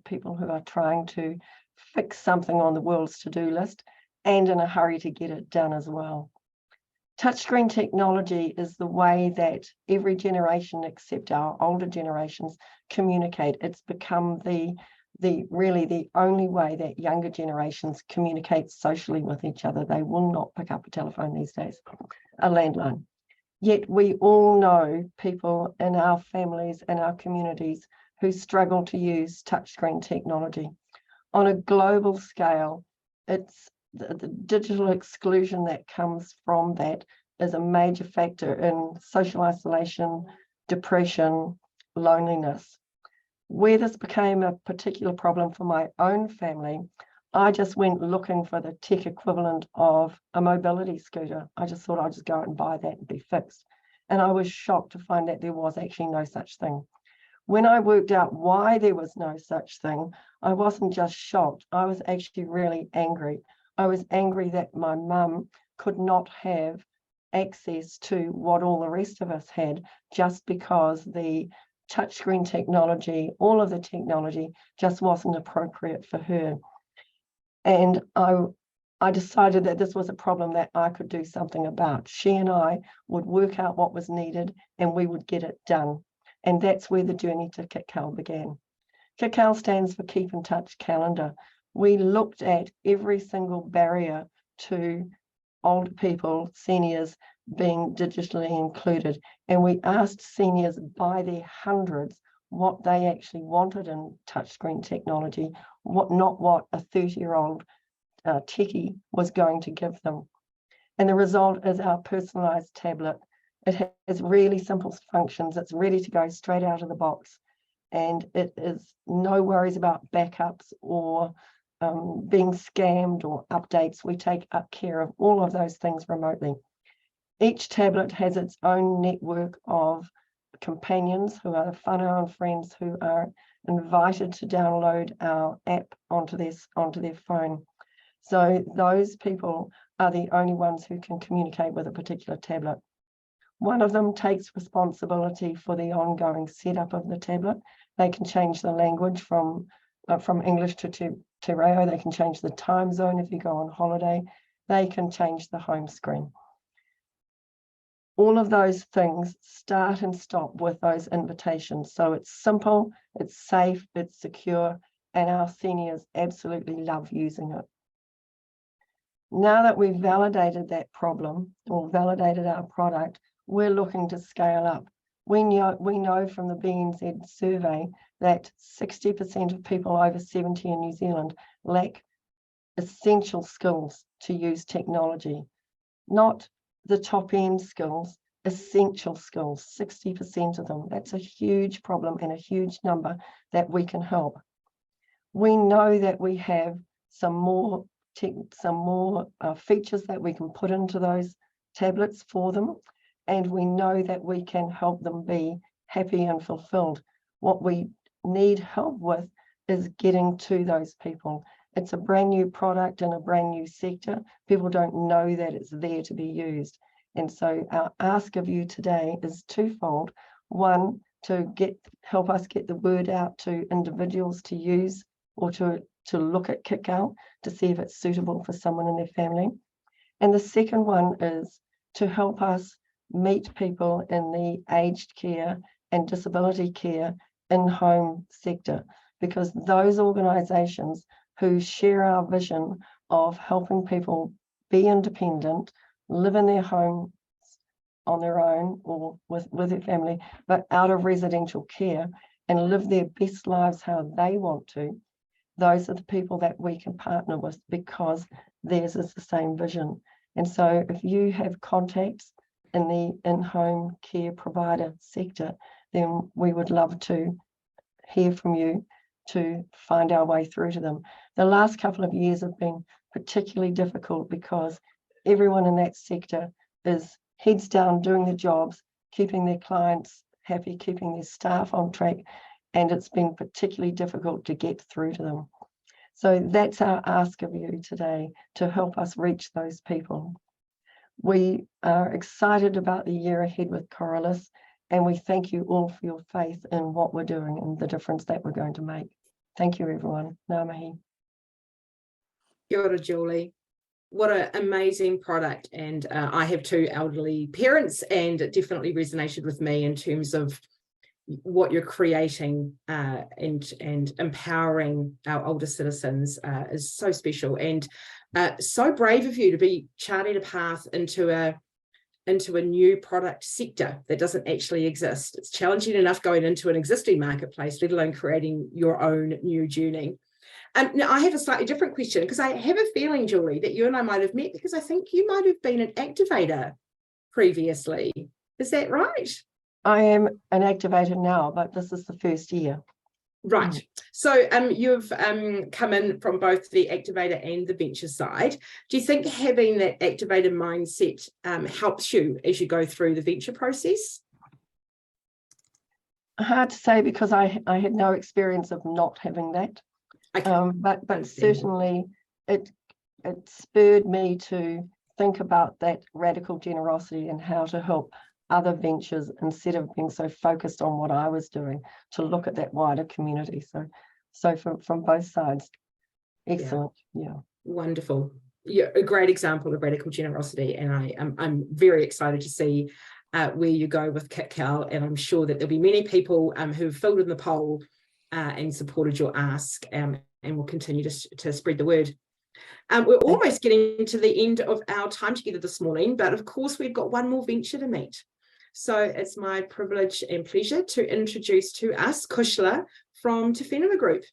people who are trying to fix something on the world's to-do list and in a hurry to get it done as well. Touchscreen technology is the way that every generation except our older generations communicate. It's become really the only way that younger generations communicate socially with each other. They will not pick up a telephone these days, a landline. Yet we all know people in our families and our communities who struggle to use touchscreen technology. On a global scale, it's the digital exclusion that comes from that is a major factor in social isolation, depression, loneliness. Where this became a particular problem for my own family, I just went looking for the tech equivalent of a mobility scooter. I just thought I'd just go out and buy that and be fixed. And I was shocked to find that there was actually no such thing. When I worked out why there was no such thing, I wasn't just shocked, I was actually really angry. I was angry that my mum could not have access to what all the rest of us had just because the touchscreen technology, all of the technology just wasn't appropriate for her. And I decided that this was a problem that I could do something about. She and I would work out what was needed and we would get it done. And that's where the journey to KitCal began. KitCal stands for Keep in Touch Calendar. We looked at every single barrier to older people, seniors, being digitally included. And we asked seniors by their hundreds what they actually wanted in touchscreen technology, not what a 30-year-old techie was going to give them. And the result is our personalized tablet. It has really simple functions. It's ready to go straight out of the box. And it is no worries about backups or being scammed or updates. We take up care of all of those things remotely. Each tablet has its own network of companions who are whānau and friends who are invited to download our app onto their phone. So those people are the only ones who can communicate with a particular tablet. One of them takes responsibility for the ongoing setup of the tablet. They can change the language from English to Te Reo. They can change the time zone if you go on holiday. They can change the home screen. All of those things start and stop with those invitations. So it's simple, it's safe, it's secure, and our seniors absolutely love using it. Now that we've validated that problem or validated our product, we're looking to scale up. We know from the BNZ survey that 60% of people over 70 in New Zealand lack essential skills to use technology, not the top end skills, essential skills, 60% of them. That's a huge problem and a huge number that we can help. We know that we have some more features that we can put into those tablets for them, and we know that we can help them be happy and fulfilled. What we need help with is getting to those people. It's a brand new product in a brand new sector. People don't know that it's there to be used. And so our ask of you today is twofold. One, to help us get the word out to individuals to use or to look at KitKal to see if it's suitable for someone in their family. And the second one is to help us meet people in the aged care and disability care in-home sector, because those organisations who share our vision of helping people be independent, live in their home on their own or with their family, but out of residential care and live their best lives how they want to, those are the people that we can partner with because theirs is the same vision. And so if you have contacts in the in-home care provider sector, then we would love to hear from you to find our way through to them. The last couple of years have been particularly difficult because everyone in that sector is heads down doing the jobs, keeping their clients happy, keeping their staff on track, and it's been particularly difficult to get through to them. So that's our ask of you today, to help us reach those people. We are excited about the year ahead with Coralus, and we thank you all for your faith in what we're doing and the difference that we're going to make. Thank you, everyone. Ngā mihi. Kia ora, Julie. What an amazing product. And I have two elderly parents, and it definitely resonated with me in terms of what you're creating and empowering our older citizens is so special, and so brave of you to be charting a path into a new product sector that doesn't actually exist. It's challenging enough going into an existing marketplace, let alone creating your own new journey. Now I have a slightly different question, because I have a feeling, Julie, that you and I might have met because I think you might have been an activator previously. Is that right? I am an activator now, but this is the first year. Right. So you've come in from both the activator and the venture side. Do you think having that activator mindset helps you as you go through the venture process? Hard to say, because I had no experience of not having that. Okay. But certainly it spurred me to think about that radical generosity and how to help other ventures instead of being so focused on what I was doing, to look at that wider community. So from both sides, excellent. Yeah. Wonderful. Yeah, a great example of radical generosity, and I'm very excited to see where you go with KitKal, and I'm sure that there'll be many people who've filled in the poll and supported your ask, and will continue to spread the word. We're almost getting to the end of our time together this morning, but of course we've got one more venture to meet. So it's my privilege and pleasure to introduce to us Kushla from Te Whenua Group.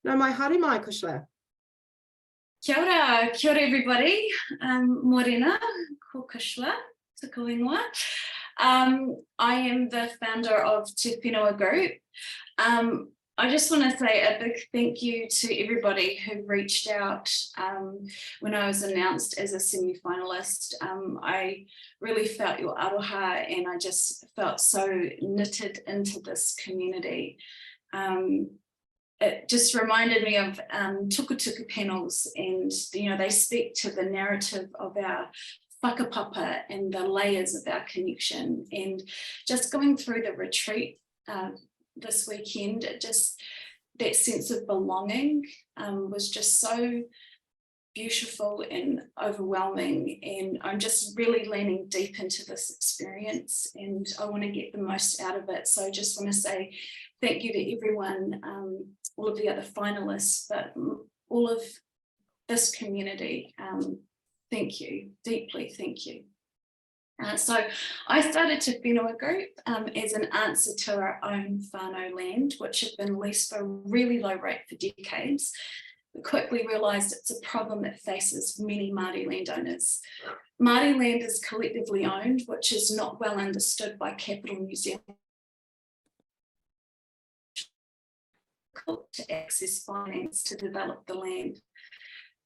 Nā mai haere mai, Kushla. Kia ora everybody. Morena, ko Kushla, tuku ingoa. I am the founder of Te Whenua Group. I just want to say a big thank you to everybody who reached out when I was announced as a semi-finalist. I really felt your aroha, and I just felt so knitted into this community. It just reminded me of tukutuku panels, and they speak to the narrative of our whakapapa and the layers of our connection. And just going through the retreat this weekend, that sense of belonging was just so beautiful and overwhelming, and I'm just really leaning deep into this experience, and I want to get the most out of it. So I just want to say thank you to everyone, all of the other finalists, but all of this community. Thank you, deeply thank you. So I started Te Whenua Group as an answer to our own whānau land, which had been leased for a really low rate for decades. We quickly realised it's a problem that faces many Māori landowners. Māori land is collectively owned, which is not well understood by Capital New Zealand. To access finance to develop the land.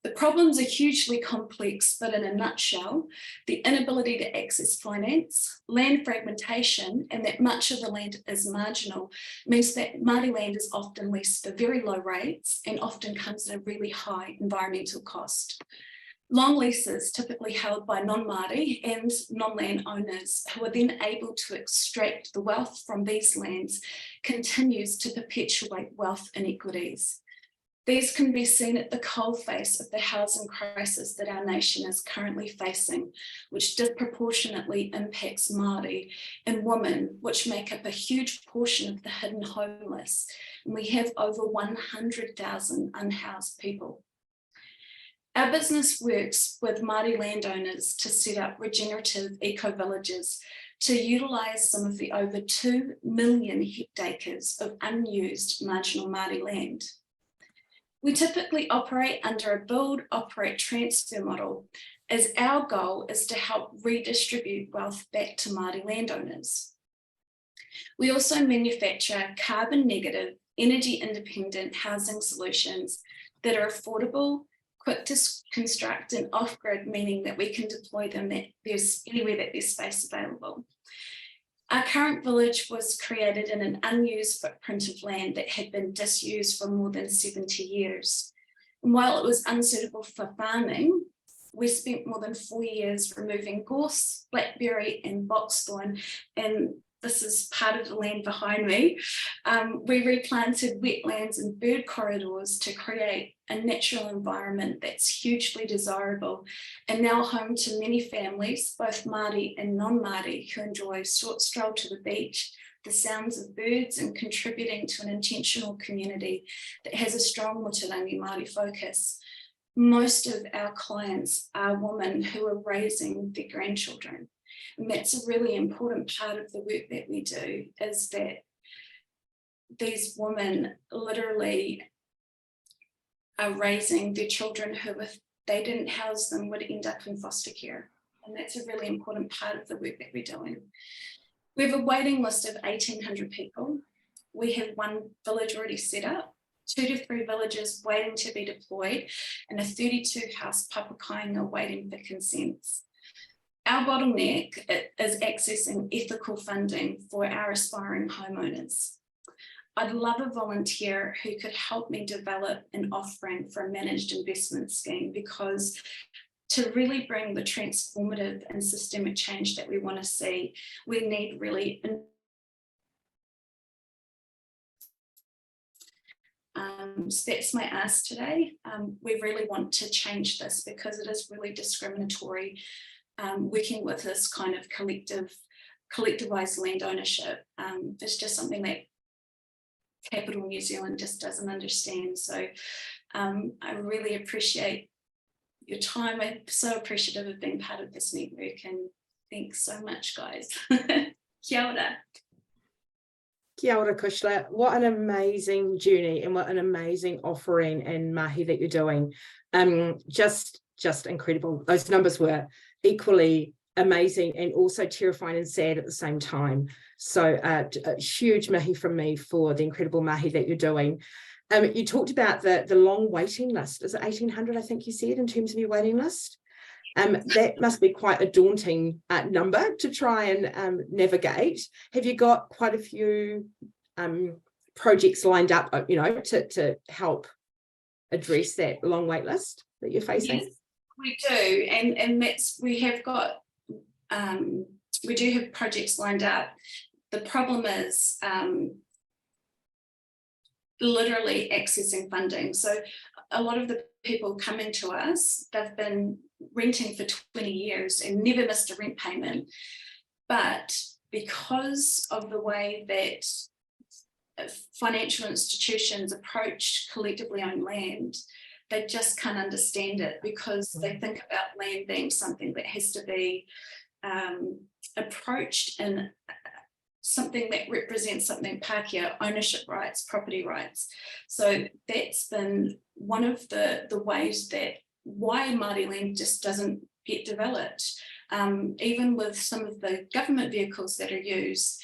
The problems are hugely complex, but in a nutshell, the inability to access finance, land fragmentation, and that much of the land is marginal means that Māori land is often leased for very low rates and often comes at a really high environmental cost. Long leases typically held by non-Māori and non-land owners who are then able to extract the wealth from these lands continues to perpetuate wealth inequities. These can be seen at the coalface of the housing crisis that our nation is currently facing, which disproportionately impacts Māori and women, which make up a huge portion of the hidden homeless. And we have over 100,000 unhoused people. Our business works with Māori landowners to set up regenerative eco-villages to utilise some of the over 2 million hectares of unused marginal Māori land. We typically operate under a build, operate, transfer model, as our goal is to help redistribute wealth back to Māori landowners. We also manufacture carbon negative, energy independent housing solutions that are affordable, quick to construct and off-grid, meaning that we can deploy them that there's anywhere that there's space available. Our current village was created in an unused footprint of land that had been disused for more than 70 years. And while it was unsuitable for farming, we spent more than 4 years removing gorse, blackberry and boxthorn, and this is part of the land behind me. We replanted wetlands and bird corridors to create a natural environment that's hugely desirable and now home to many families, both Māori and non-Māori, who enjoy a short stroll to the beach, the sounds of birds, and contributing to an intentional community that has a strong Moturangi Māori focus. Most of our clients are women who are raising their grandchildren. And that's a really important part of the work that we do, is that these women literally are raising their children who, if they didn't house them, would end up in foster care. And that's a really important part of the work that we're doing. We have a waiting list of 1,800 people. We have one village already set up, 2 to 3 villages waiting to be deployed, and a 32-house papakainga waiting for consents. Our bottleneck is accessing ethical funding for our aspiring homeowners. I'd love a volunteer who could help me develop an offering for a managed investment scheme, because to really bring the transformative and systemic change that we want to see, we need really so that's my ask today. We really want to change this because it is really discriminatory. Working with this kind of collectivized land ownership, it's just something that Capital New Zealand just doesn't understand. So I really appreciate your time. I'm so appreciative of being part of this network, and thanks so much, guys. Kia ora. Kia ora, Kushla. What an amazing journey and what an amazing offering and mahi that you're doing. Just incredible. Those numbers were equally amazing and also terrifying and sad at the same time. So a huge mahi from me for the incredible mahi that you're doing. You talked about the long waiting list. Is it 1,800, I think you said, in terms of your waiting list? That must be quite a daunting number to try and navigate. Have you got quite a few projects lined up, to help address that long wait list that you're facing? Yes, we do, and that's, we have got, we do have projects lined up. The problem is literally accessing funding. So a lot of the people coming to us, they've been renting for 20 years and never missed a rent payment. But because of the way that financial institutions approach collectively owned land, they just can't understand it, because they think about land being something that has to be approached in something that represents something Pākehā, ownership rights, property rights. So that's been one of the ways that why Māori land just doesn't get developed. Even with some of the government vehicles that are used,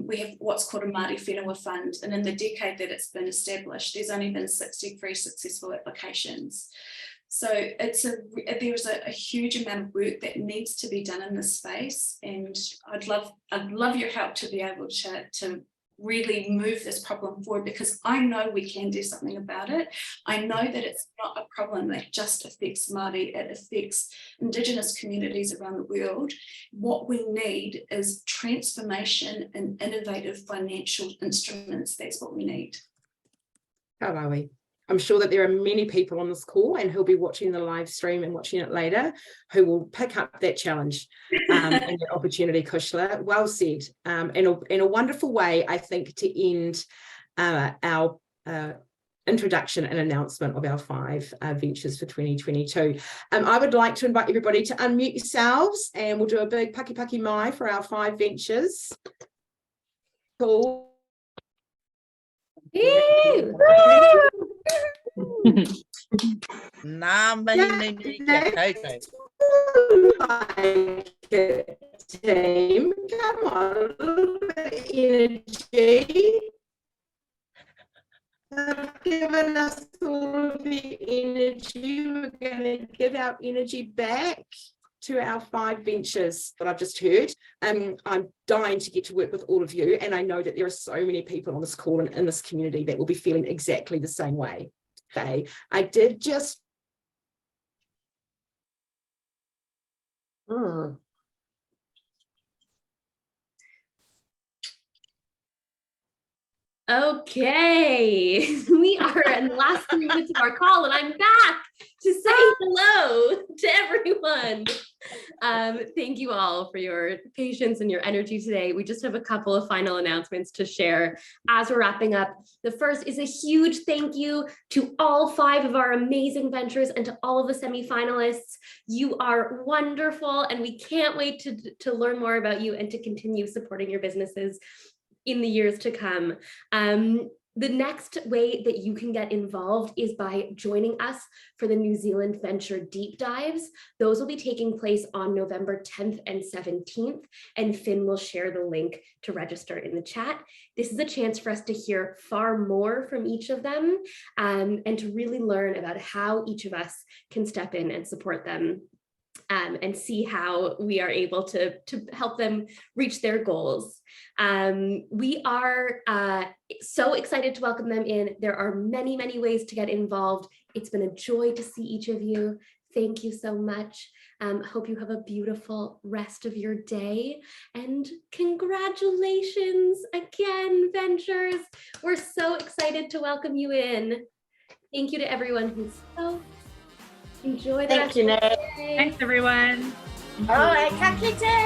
we have what's called a Māori Whenua Fund, and in the decade that it's been established, there's only been 63 successful applications. So there's a huge amount of work that needs to be done in this space, and I'd love your help to be able to really move this problem forward, because I know we can do something about it. I know that it's not a problem that just affects Māori, it affects Indigenous communities around the world. What we need is transformation and innovative financial instruments. That's what we need. How are we? I'm sure that there are many people on this call and who'll be watching the live stream and watching it later who will pick up that challenge and that opportunity, Kushla. Well said. In a wonderful way, I think, to end our introduction and announcement of our 5 ventures for 2022. I would like to invite everybody to unmute yourselves, and we'll do a big paki paki mai for our 5 ventures. Cool. Nā mihi nui kia koutou. Team, come on, a little bit of energy. They've given us all of the energy. We're going to give our energy back to our 5 ventures that I've just heard. I'm dying to get to work with all of you, and I know that there are so many people on this call and in this community that will be feeling exactly the same way. Okay, I did just Okay, we are in the last 3 minutes of our call, and I'm back to say hello to everyone. Thank you all for your patience and your energy today. We just have a couple of final announcements to share as we're wrapping up. The first is a huge thank you to all 5 of our amazing ventures and to all of the semi-finalists. You are wonderful, and we can't wait to learn more about you and to continue supporting your businesses in the years to come. The next way that you can get involved is by joining us for the New Zealand Venture Deep Dives. Those will be taking place on November 10th and 17th, and Finn will share the link to register in the chat. This is a chance for us to hear far more from each of them, and to really learn about how each of us can step in and support them, and see how we are able to help them reach their goals. We are so excited to welcome them in. There are many, many ways to get involved. It's been a joy to see each of you. Thank you so much. Hope you have a beautiful rest of your day, and congratulations again, Ventures. We're so excited to welcome you in. Thank you to everyone who's so enjoy the Thank rest you, of your Nat. day. Thanks, everyone. All right, ka kite.